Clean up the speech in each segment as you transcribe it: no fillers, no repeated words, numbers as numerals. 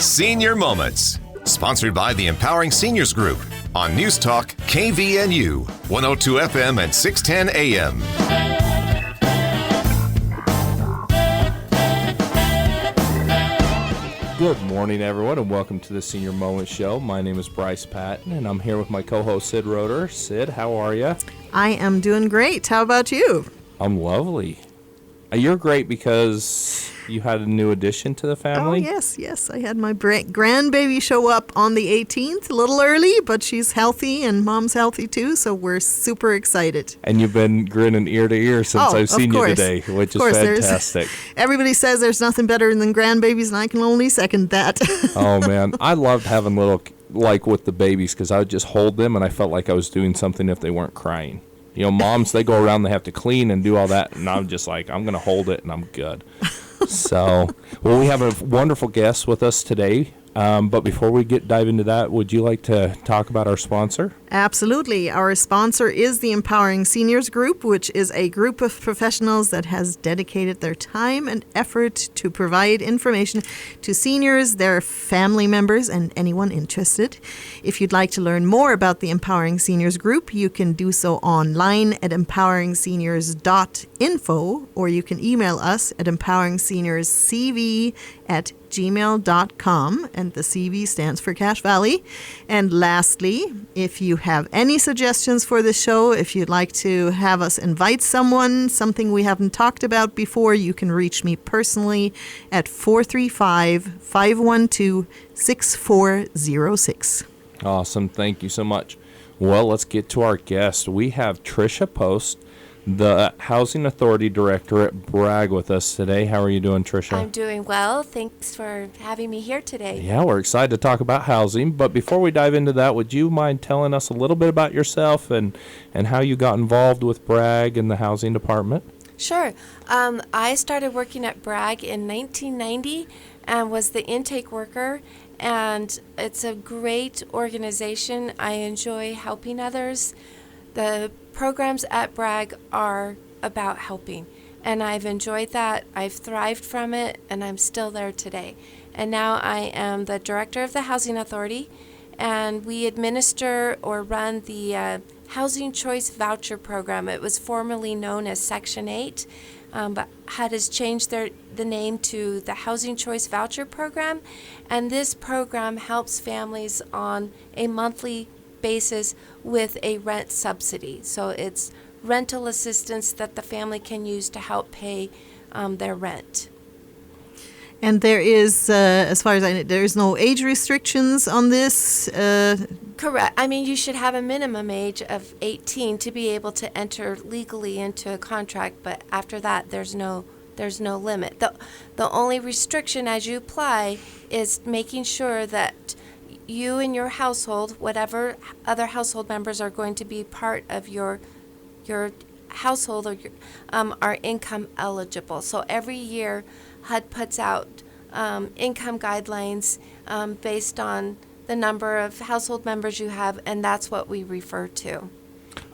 Senior Moments, sponsored by the Empowering Seniors Group on News Talk KVNU, 102 FM and 610 AM. Good morning, everyone, and welcome to the Senior Moments Show. My name is Bryce Patton, and I'm here with my co-host, Sid Roeder. Sid, how are you? I am doing great. How about you? I'm lovely. You're great because you had a new addition to the family? Oh, yes. I had my grandbaby show up on the 18th, a little early, but she's healthy and mom's healthy too, so we're super excited. And you've been grinning ear to ear since I've seen you today, which is fantastic. Everybody says there's nothing better than grandbabies, and I can only second that. Oh, man. I loved having little, like with the babies, because I would just hold them, and I felt like I was doing something if they weren't crying. You know, moms, they go around, they have to clean and do all that, and I'm just like, I'm going to hold it, and I'm good. So, well, we have a wonderful guest with us today. But before we dive into that, would you like to talk about our sponsor? Absolutely. Our sponsor is the Empowering Seniors Group, which is a group of professionals that has dedicated their time and effort to provide information to seniors, their family members, and anyone interested. If you'd like to learn more about the Empowering Seniors Group, you can do so online at empoweringseniors.info, or you can email us at empoweringscv@gmail.com, and the CV stands for Cache Valley. And lastly, if you have any suggestions for the show, if you'd like to have us invite someone, something we haven't talked about before, you can reach me personally at 435-512-6406. Awesome. Thank you so much. Well, let's get to our guest. We have Tricia Post, the Housing Authority Director at Bragg, with us today. How are you doing, Tricia? I'm doing well. Thanks for having me here today. Yeah, we're excited to talk about housing. But before we dive into that, would you mind telling us a little bit about yourself and how you got involved with Bragg and the housing department? Sure. I started working at Bragg in 1990 and was the intake worker. And it's a great organization. I enjoy helping others. The programs at Bragg are about helping, and I've enjoyed that. I've thrived from it, and I'm still there today. And now I am the director of the Housing Authority, and we administer or run the Housing Choice Voucher Program. It was formerly known as Section 8, but has changed the name to the Housing Choice Voucher Program, and this program helps families on a monthly basis with a rent subsidy. So it's rental assistance that the family can use to help pay their rent. And there is, as far as I know, there's no age restrictions on this? Correct. I mean, you should have a minimum age of 18 to be able to enter legally into a contract, but after that, there's no limit. The only restriction as you apply is making sure that you and your household, whatever other household members are going to be part of your household, or are income eligible. So every year, HUD puts out income guidelines based on the number of household members you have, and that's what we refer to.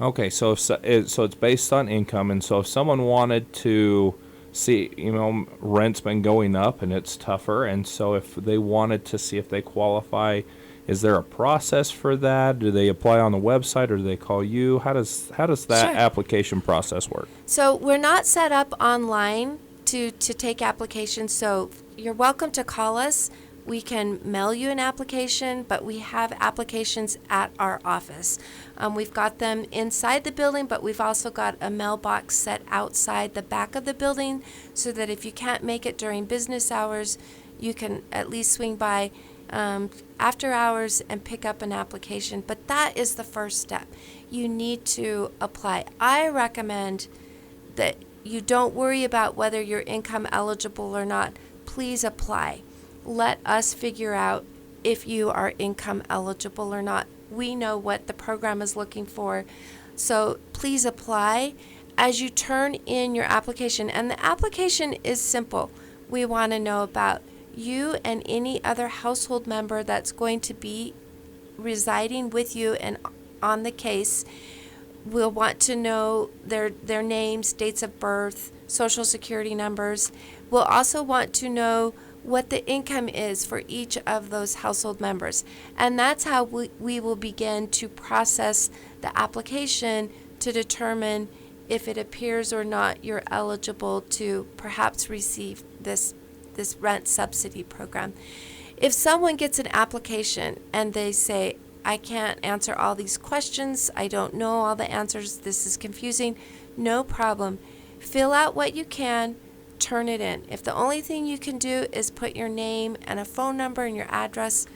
Okay, so it's based on income, and so if someone wanted to see, rent's been going up and it's tougher, and so if they wanted to see if they qualify, is there a process for that? Do they apply on the website, or do they call you? How does that Sure. application process work? So we're not set up online to take applications, so you're welcome to call us. We can mail you an application, but we have applications at our office. We've got them inside the building, but we've also got a mailbox set outside the back of the building, so that if you can't make it during business hours, you can at least swing by after hours and pick up an application. But that is the first step. You need to apply. I recommend that you don't worry about whether you're income eligible or not. Please apply. Let us figure out if you are income eligible or not. We know what the program is looking for. So please apply as you turn in your application. And the application is simple. We want to know about you and any other household member that's going to be residing with you and on the case. We'll want to know their names, dates of birth, social security numbers. We'll also want to know what the income is for each of those household members. And that's how we will begin to process the application to determine if it appears or not you're eligible to perhaps receive this rent subsidy program. If someone gets an application and they say, I can't answer all these questions, I don't know all the answers, this is confusing, no problem. Fill out what you can, turn it in. If the only thing you can do is put your name and a phone number and your address,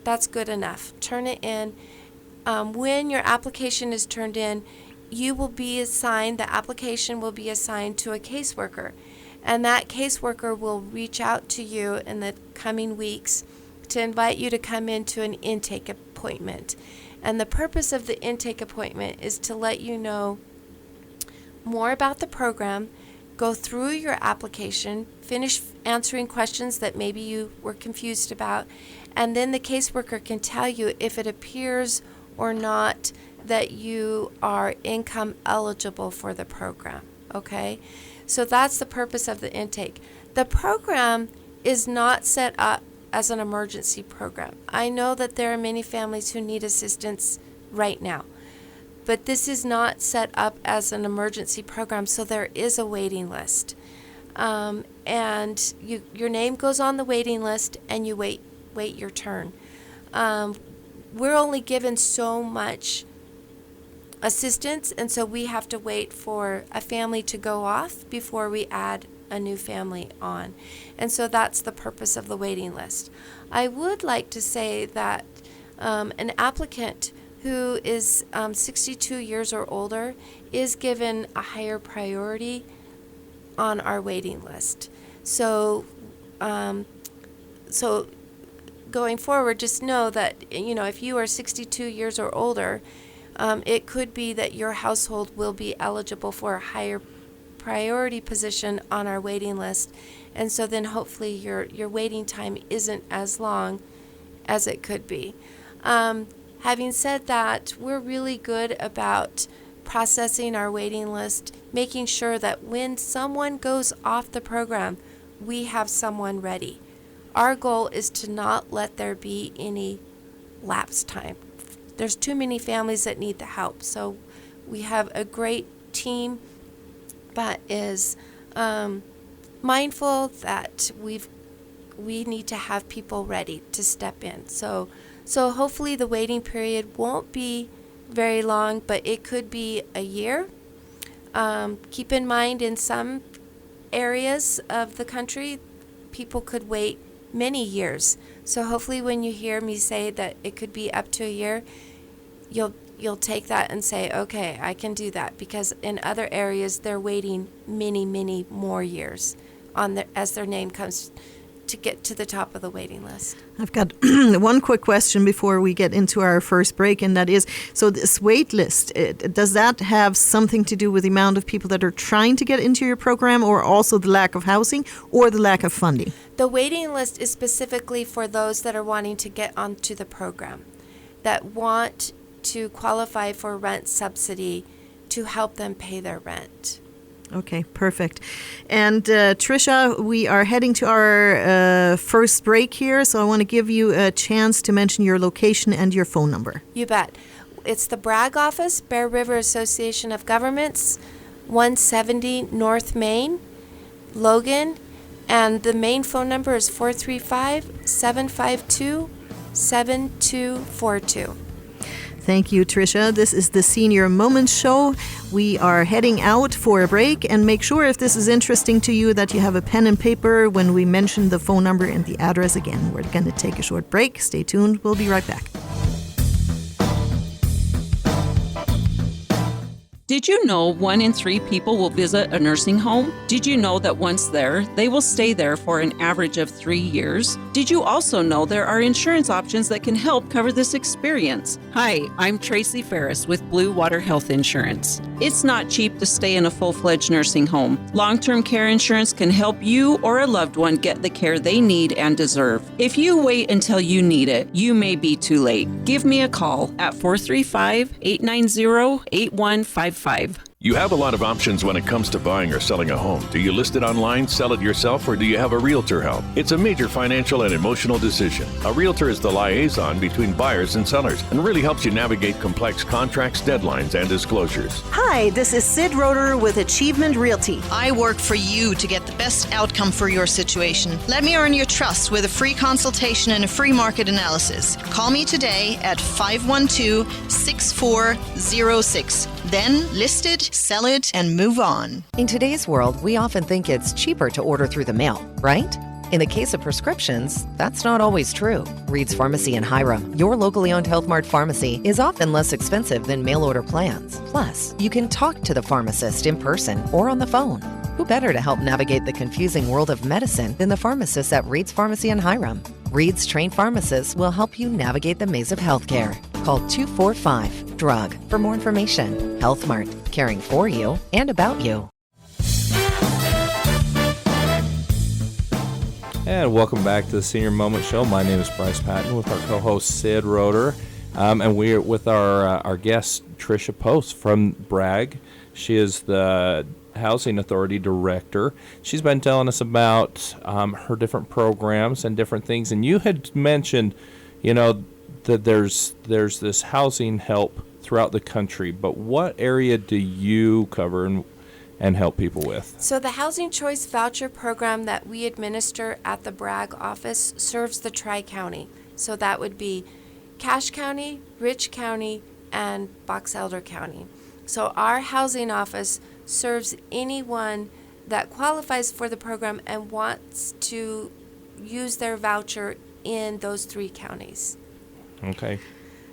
that's good enough. Turn it in. When your application is turned in, you will be assigned, the application will be assigned to a caseworker. And that caseworker will reach out to you in the coming weeks to invite you to come into an intake appointment. And the purpose of the intake appointment is to let you know more about the program, go through your application, finish answering questions that maybe you were confused about, and then the caseworker can tell you if it appears or not that you are income eligible for the program, okay? So that's the purpose of the intake. The program is not set up as an emergency program. I know that there are many families who need assistance right now, but this is not set up as an emergency program, so there is a waiting list. And your name goes on the waiting list, and you wait your turn. We're only given so much assistance, and so we have to wait for a family to go off before we add a new family on. And so that's the purpose of the waiting list. I would like to say that an applicant who is 62 years or older is given a higher priority on our waiting list. So going forward, just know that, if you are 62 years or older, it could be that your household will be eligible for a higher priority position on our waiting list. And so then hopefully your waiting time isn't as long as it could be. Having said that, we're really good about processing our waiting list, making sure that when someone goes off the program, we have someone ready. Our goal is to not let there be any lapse time. There's too many families that need the help. So we have a great team that is mindful that we need to have people ready to step in. So hopefully the waiting period won't be very long, but it could be a year. Keep in mind, in some areas of the country, people could wait many years. So hopefully when you hear me say that it could be up to a year, you'll take that and say, okay, I can do that, because in other areas they're waiting many, many more years as their name comes to get to the top of the waiting list. I've got one quick question before we get into our first break, and that is, so this wait list, does that have something to do with the amount of people that are trying to get into your program, or also the lack of housing or the lack of funding? The waiting list is specifically for those that are wanting to get onto the program, that want to qualify for rent subsidy to help them pay their rent. Okay, perfect. And Tricia, we are heading to our first break here, so I want to give you a chance to mention your location and your phone number. You bet. It's the Bragg office, Bear River Association of Governments, 170 North Main, Logan, and the main phone number is 435-752-7242. Thank you, Tricia. This is the Senior Moments Show. We are heading out for a break, and make sure, if this is interesting to you, that you have a pen and paper when we mention the phone number and the address again. We're going to take a short break. Stay tuned. We'll be right back. Did you know 1 in 3 people will visit a nursing home? Did you know that once there, they will stay there for an average of 3 years? Did you also know there are insurance options that can help cover this experience? Hi, I'm Tracy Ferris with Blue Water Health Insurance. It's not cheap to stay in a full-fledged nursing home. Long-term care insurance can help you or a loved one get the care they need and deserve. If you wait until you need it, you may be too late. Give me a call at 435-890-8155. You have a lot of options when it comes to buying or selling a home. Do you list it online, sell it yourself, or do you have a realtor help? It's a major financial and emotional decision. A realtor is the liaison between buyers and sellers and really helps you navigate complex contracts, deadlines, and disclosures. Hi, this is Sid Roeder with Achievement Realty. I work for you to get the best outcome for your situation. Let me earn your trust with a free consultation and a free market analysis. Call me today at 512-6406. Then list it, sell it, and move on. In today's world, we often think it's cheaper to order through the mail, right? In the case of prescriptions, that's not always true. Reed's Pharmacy in Hiram, your locally owned Health Mart pharmacy, is often less expensive than mail order plans. Plus, you can talk to the pharmacist in person or on the phone. Who better to help navigate the confusing world of medicine than the pharmacists at Reed's Pharmacy in Hiram? Reed's trained pharmacists will help you navigate the maze of healthcare. Call 245-DRUG for more information. Health Mart, caring for you and about you. And welcome back to the Senior Moment Show. My name is Bryce Patton with our co-host Sid Roeder. And we're with our guest, Tricia Post from Bragg. She is the Housing Authority Director. She's been telling us about her different programs and different things. And you had mentioned, that there's this housing help throughout the country. But what area do you cover and help people with? So the Housing Choice Voucher Program that we administer at the Bragg office serves the Tri-County. So that would be Cache County, Rich County, and Box Elder County. So our housing office serves anyone that qualifies for the program and wants to use their voucher in those 3 counties. Okay.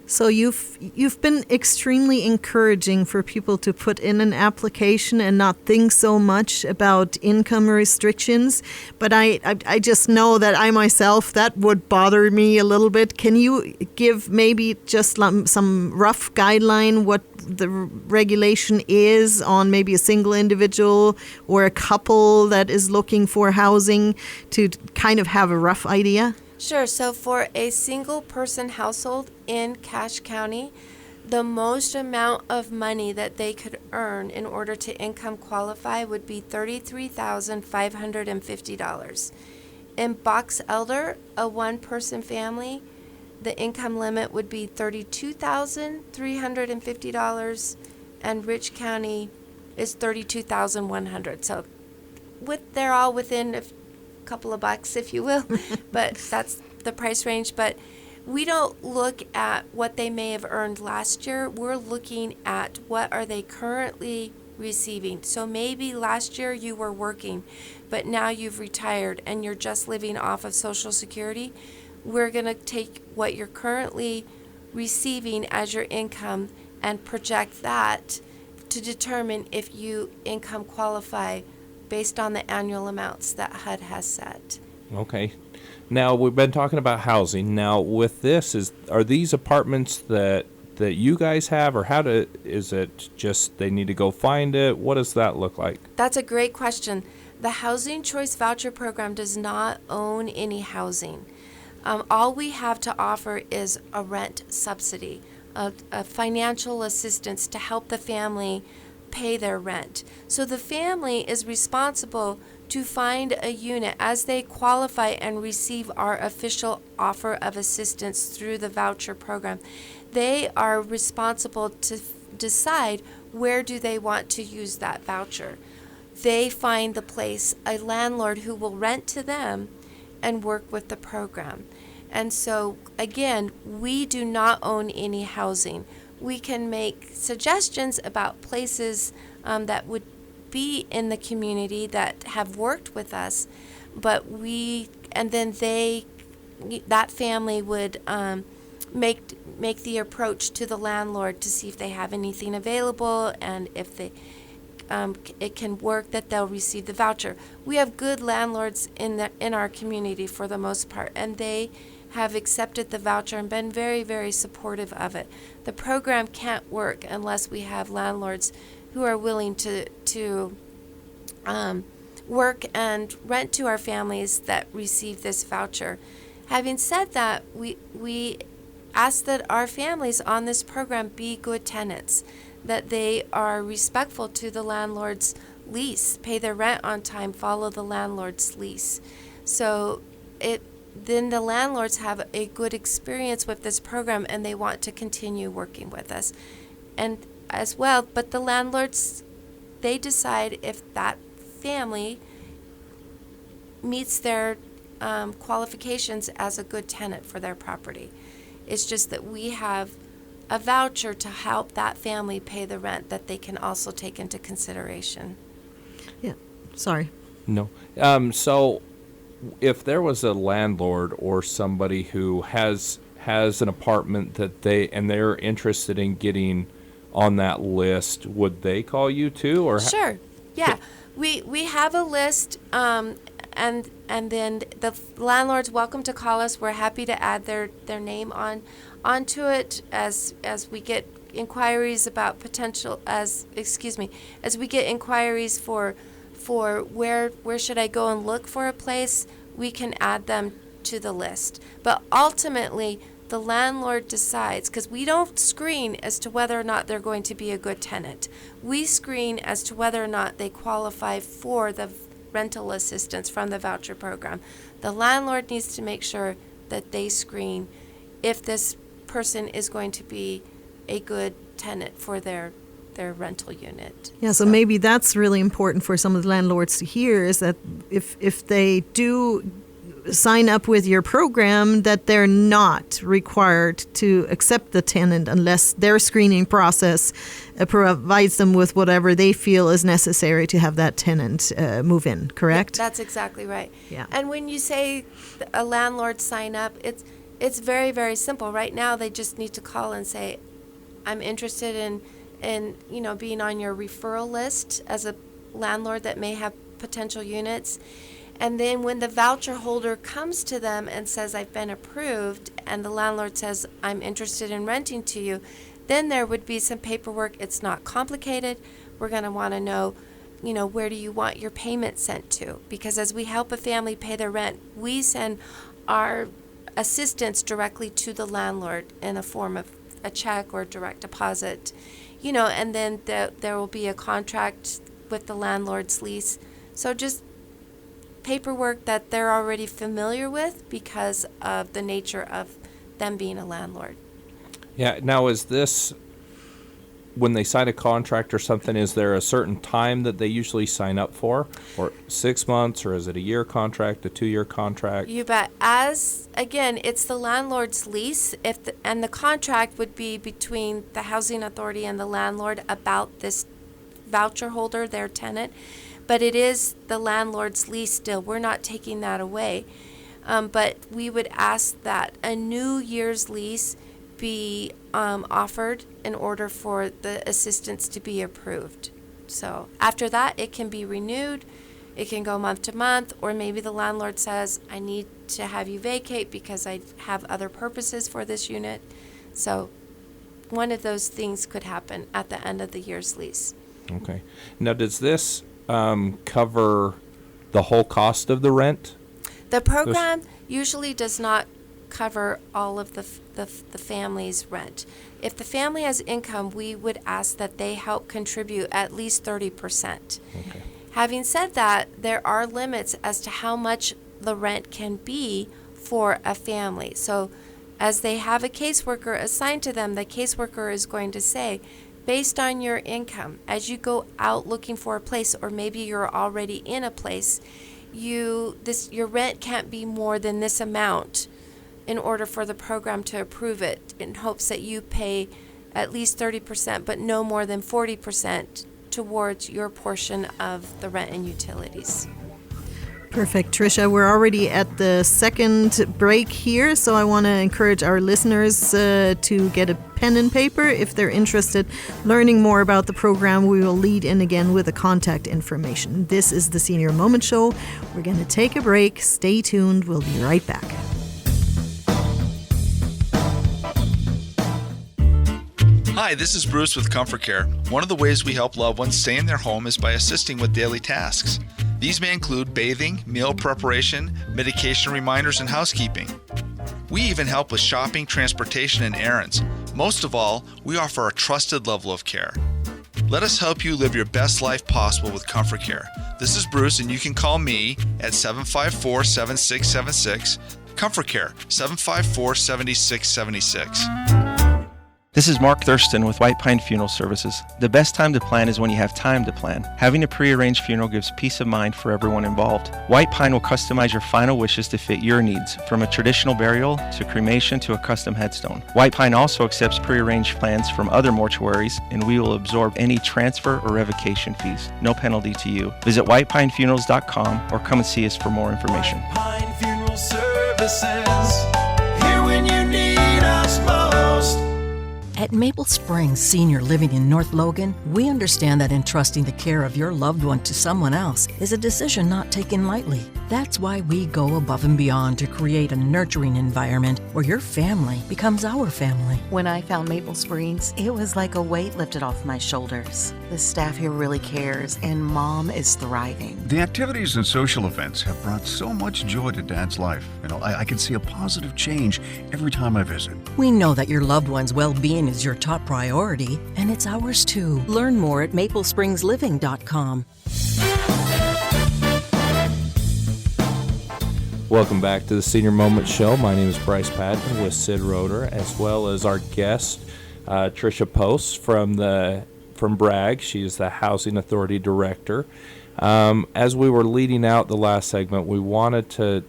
So you've been extremely encouraging for people to put in an application and not think so much about income restrictions. But I just know that I myself, that would bother me a little bit. Can you give maybe just some rough guideline what the regulation is on maybe a single individual or a couple that is looking for housing to kind of have a rough idea? Sure. So for a single person household in Cache County, the most amount of money that they could earn in order to income qualify would be $33,550. In Box Elder, a one-person family, the income limit would be $32,350, and Rich County is $32,100. So they're all within a couple of bucks, if you will, but that's the price range. But we don't look at what they may have earned last year. We're looking at what are they currently receiving. So maybe last year you were working, but now you've retired and you're just living off of Social Security. We're going to take what you're currently receiving as your income and project that to determine if you income qualify based on the annual amounts that HUD has set. Okay. Now, we've been talking about housing. Now, with this, are these apartments that you guys have, or is it just they need to go find it? What does that look like? That's a great question. The Housing Choice Voucher Program does not own any housing. All we have to offer is a rent subsidy, a financial assistance to help the family pay their rent. So the family is responsible to find a unit as they qualify and receive our official offer of assistance through the voucher program. They are responsible to decide where do they want to use that voucher. They find the place, a landlord who will rent to them and work with the program. And so again, we do not own any housing. We can make suggestions about places that would be in the community that have worked with us, but that family would make the approach to the landlord to see if they have anything available, and if it can work, that they'll receive the voucher. We have good landlords in our community for the most part, and they have accepted the voucher and been very, very supportive of it. The program can't work unless we have landlords who are willing to work and rent to our families that receive this voucher. Having said that, we ask that our families on this program be good tenants, that they are respectful to the landlord's lease, pay their rent on time, follow the landlord's lease. So then the landlords have a good experience with this program and they want to continue working with us. And as well, but the landlords, they decide if that family meets their qualifications as a good tenant for their property. It's just that we have a voucher to help that family pay the rent that they can also take into consideration. Yeah, sorry. No. So if there was a landlord or somebody who has an apartment that they're interested in getting on that list, would they call you too? Or Sure. Yeah. We have a list, and then the landlord's welcome to call us. We're happy to add their name onto it as we get inquiries about as we get inquiries for where should I go and look for a place, we can add them to the list. But ultimately, the landlord decides, because we don't screen as to whether or not they're going to be a good tenant. We screen as to whether or not they qualify for the rental assistance from the voucher program. The landlord needs to make sure that they screen if this person is going to be a good tenant for their rental unit. Yeah, so maybe that's really important for some of the landlords to hear, is that if they do sign up with your program, that they're not required to accept the tenant unless their screening process provides them with whatever they feel is necessary to have that tenant move in, correct? That's exactly right. Yeah. And when you say a landlord sign up, it's very, very simple. Right now, they just need to call and say, I'm interested in being on your referral list as a landlord that may have potential units. And then when the voucher holder comes to them and says, I've been approved, and the landlord says, I'm interested in renting to you, then there would be some paperwork. It's not complicated. We're going to want to know, where do you want your payment sent to? Because as we help a family pay their rent, we send our assistance directly to the landlord in a form of a check or direct deposit, and then there will be a contract with the landlord's lease. So just paperwork that they're already familiar with because of the nature of them being a landlord. Yeah. Now, is this, when they sign a contract or something, is there a certain time that they usually sign up for? Or 6 months, or is it a year contract, a 2-year contract? You bet. Again, it's the landlord's lease, and the contract would be between the housing authority and the landlord about this voucher holder, their tenant. But it is the landlord's lease still. We're not taking that away. But we would ask that a New Year's lease be offered in order for the assistance to be approved. So after that, it can be renewed. It can go month to month, or maybe the landlord says, I need to have you vacate because I have other purposes for this unit. So one of those things could happen at the end of the year's lease. Okay. Now, does this cover the whole cost of the rent? The program usually does not cover all of the family's rent. If the family has income, we would ask that they help contribute at least 30%. Okay. Having said that, there are limits as to how much the rent can be for a family. So as they have a caseworker assigned to them, the caseworker is going to say, based on your income, as you go out looking for a place, or maybe you're already in a place, your rent can't be more than this amount in order for the program to approve it, in hopes that you pay at least 30%, but no more than 40% towards your portion of the rent and utilities. Perfect. Tricia, we're already at the second break here, so I want to encourage our listeners to get a pen and paper. If they're interested learning more about the program, we will lead in again with the contact information. This is the Senior Moment Show. We're going to take a break. Stay tuned. We'll be right back. Hi, this is Bruce with Comfort Care. One of the ways we help loved ones stay in their home is by assisting with daily tasks. These may include bathing, meal preparation, medication reminders, and housekeeping. We even help with shopping, transportation, and errands. Most of all, we offer a trusted level of care. Let us help you live your best life possible with Comfort Care. This is Bruce, and you can call me at 754-7676. Comfort Care, 754-7676. This is Mark Thurston with White Pine Funeral Services. The best time to plan is when you have time to plan. Having a prearranged funeral gives peace of mind for everyone involved. White Pine will customize your final wishes to fit your needs, from a traditional burial to cremation to a custom headstone. White Pine also accepts prearranged plans from other mortuaries, and we will absorb any transfer or revocation fees. No penalty to you. Visit whitepinefunerals.com or come and see us for more information. White Pine Funeral Services, here when you need us most. At Maple Springs Senior Living in North Logan, we understand that entrusting the care of your loved one to someone else is a decision not taken lightly. That's why we go above and beyond to create a nurturing environment where your family becomes our family. When I found Maple Springs, it was like a weight lifted off my shoulders. The staff here really cares, and Mom is thriving. The activities and social events have brought so much joy to Dad's life. I can see a positive change every time I visit. We know that your loved one's well-being is your top priority, and it's ours too. Learn more at maplesprings.living.com. Welcome back to the Senior Moment Show. My name is Bryce Patton with Sid Roeder, as well as our guest, Tricia Post from Bragg. She is the Housing Authority Director. As we were leading out the last segment, we wanted to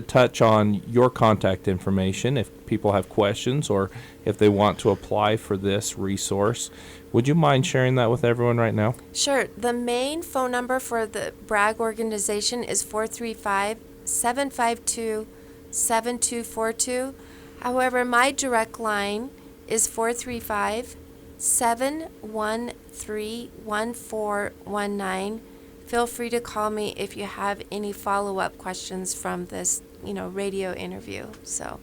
touch on your contact information if people have questions or if they want to apply for this resource. Would you mind sharing that with everyone right now? Sure. The main phone number for the Bragg organization is 435-752-7242. However, my direct line is 435-713-1419. Feel free to call me if you have any follow-up questions from this, radio interview. So,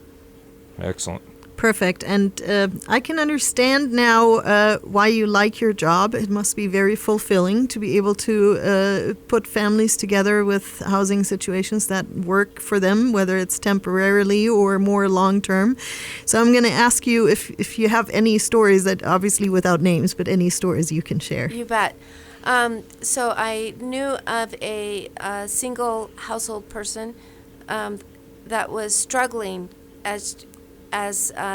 excellent. Perfect. And I can understand now why you like your job. It must be very fulfilling to be able to put families together with housing situations that work for them, whether it's temporarily or more long-term. So I'm going to ask you if you have any stories, that obviously without names, but any stories you can share. You bet. So I knew of a single household person that was struggling as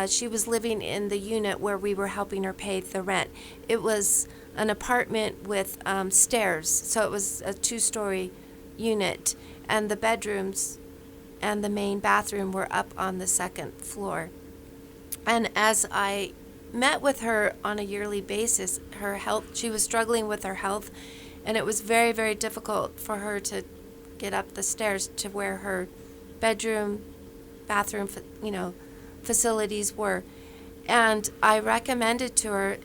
she was living in the unit where we were helping her pay the rent. It was an apartment with stairs, so it was a 2-story unit, and the bedrooms and the main bathroom were up on the 2nd floor. And as I met with her on a yearly basis, she was struggling with her health, and it was very, very difficult for her to get up the stairs to where her bedroom, bathroom, facilities were. And I recommended to her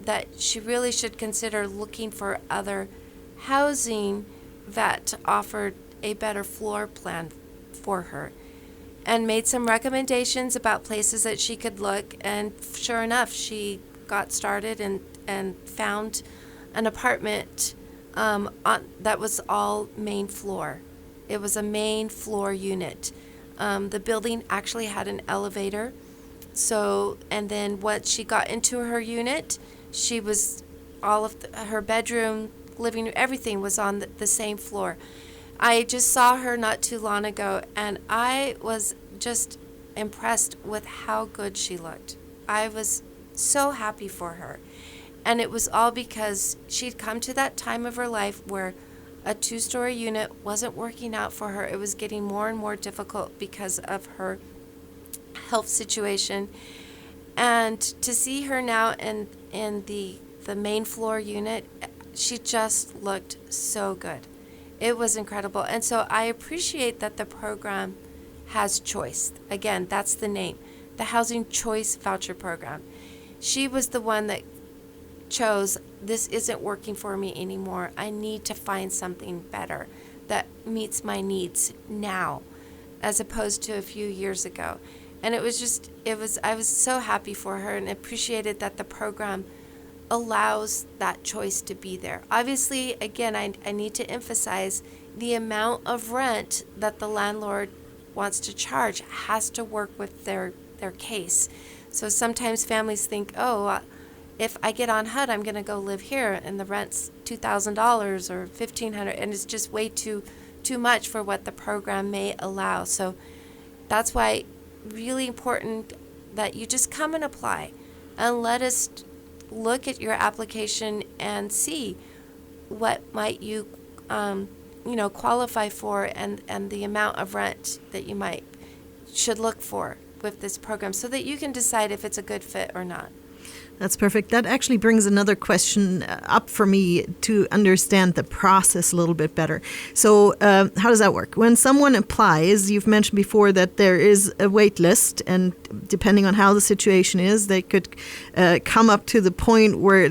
that she really should consider looking for other housing that offered a better floor plan for her, and made some recommendations about places that she could look. And sure enough, she got started and found an apartment that was all main floor. It was a main floor unit. The building actually had an elevator. So, and then once she got into her unit, she was all of her bedroom, living room, everything was on the same floor. I just saw her not too long ago, and I was just impressed with how good she looked. I was so happy for her. And it was all because she'd come to that time of her life where a 2-story unit wasn't working out for her. It was getting more and more difficult because of her health situation. And to see her now in the main floor unit, she just looked so good. It was incredible. And so I appreciate that the program has choice. Again, that's the name, the Housing Choice Voucher Program. She was the one that chose, this isn't working for me anymore. I need to find something better that meets my needs now, as opposed to a few years ago. And I was so happy for her and appreciated that the program allows that choice to be there. Obviously, again, I need to emphasize the amount of rent that the landlord wants to charge has to work with their case. So sometimes families think, if I get on HUD, I'm going to go live here, and the rent's $2,000 or $1,500, and it's just way too much for what the program may allow. So that's why really important that you just come and apply, and let us look at your application and see what might you qualify for, and the amount of rent that you should look for with this program, so that you can decide if it's a good fit or not. That's perfect. That actually brings another question up for me to understand the process a little bit better. So how does that work? When someone applies, you've mentioned before that there is a wait list, and depending on how the situation is, they could come up to the point where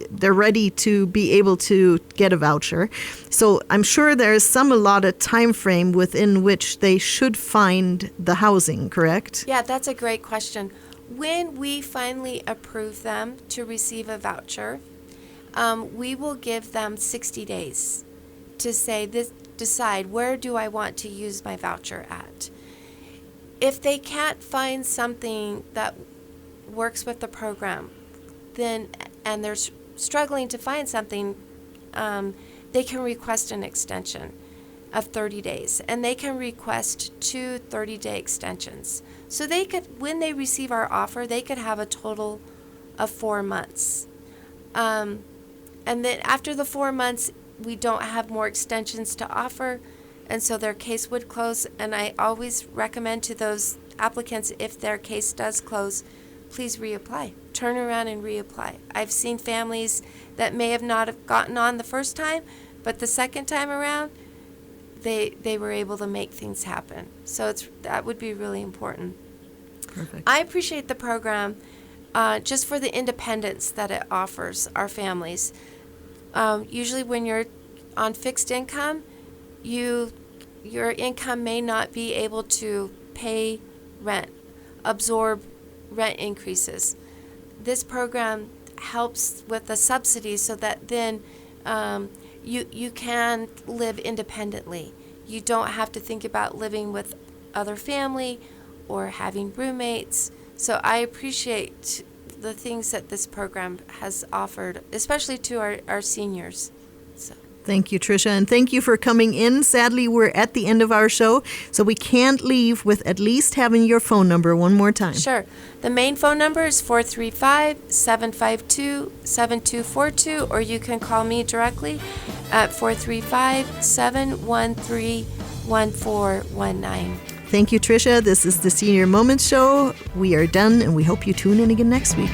they're ready to be able to get a voucher. So I'm sure there is some allotted time frame within which they should find the housing, correct? Yeah, that's a great question. When we finally approve them to receive a voucher, we will give them 60 days to decide where do I want to use my voucher at. If they can't find something that works with the program, and they're struggling to find something, they can request an extension of 30 days, and they can request 2 30-day extensions. So they could, when they receive our offer, they could have a total of 4 months. And then after the 4 months, we don't have more extensions to offer, and so their case would close. And I always recommend to those applicants, if their case does close, please reapply. Turn around and reapply. I've seen families that may have not have gotten on the first time, but the second time around, they were able to make things happen. So that would be really important. Perfect. I appreciate the program just for the independence that it offers our families. Usually when you're on fixed income, your income may not be able to pay rent, absorb rent increases. This program helps with the subsidies so that then you can live independently. You don't have to think about living with other family or having roommates. So I appreciate the things that this program has offered, especially to our seniors. Thank you, Tricia, and thank you for coming in. Sadly, we're at the end of our show, so we can't leave with at least having your phone number one more time. Sure. The main phone number is 435-752-7242, or you can call me directly at 435-713-1419. Thank you, Tricia. This is the Senior Moments Show. We are done, and we hope you tune in again next week.